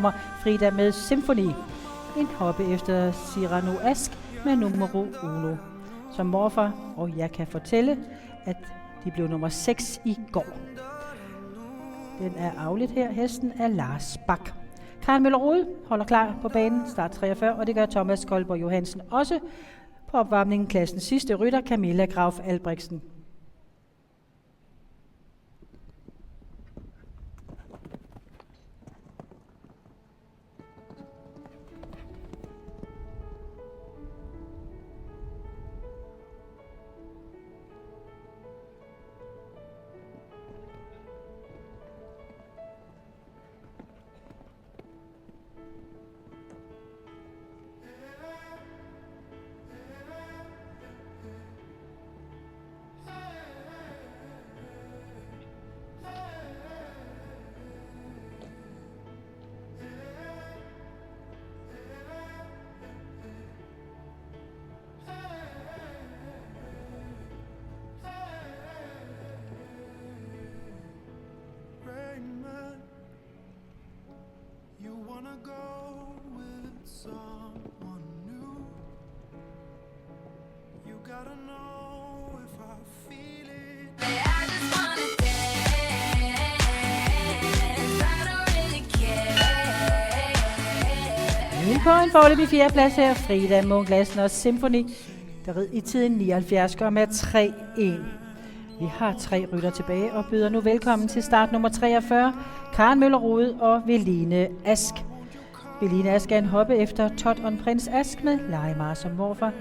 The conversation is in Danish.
nummer Frida med Symfoni. En hoppe efter Cyrano Ask med nummer 1. Som morfar, og jeg kan fortælle, at de blev nummer 6 i går. Den er afledt her. Hesten er Lars Bak. Karen Møller Rode holder klar på banen, start 43, og det gør Thomas Koldborg Johansen også. På opvarmningen klassens sidste rytter, Camilla Graf Albrechtsen. På en foreløbig 4. plads her, Frida Munch-Lassen og Symfoni, der rid i tiden 79 med 3-1. Vi har 3 rytter tilbage og byder nu velkommen til start nummer 43, Karen Møller Rode og Veline Ask. Veline Ask er en hoppe efter Todd og Prins Ask med Legemar som morfar.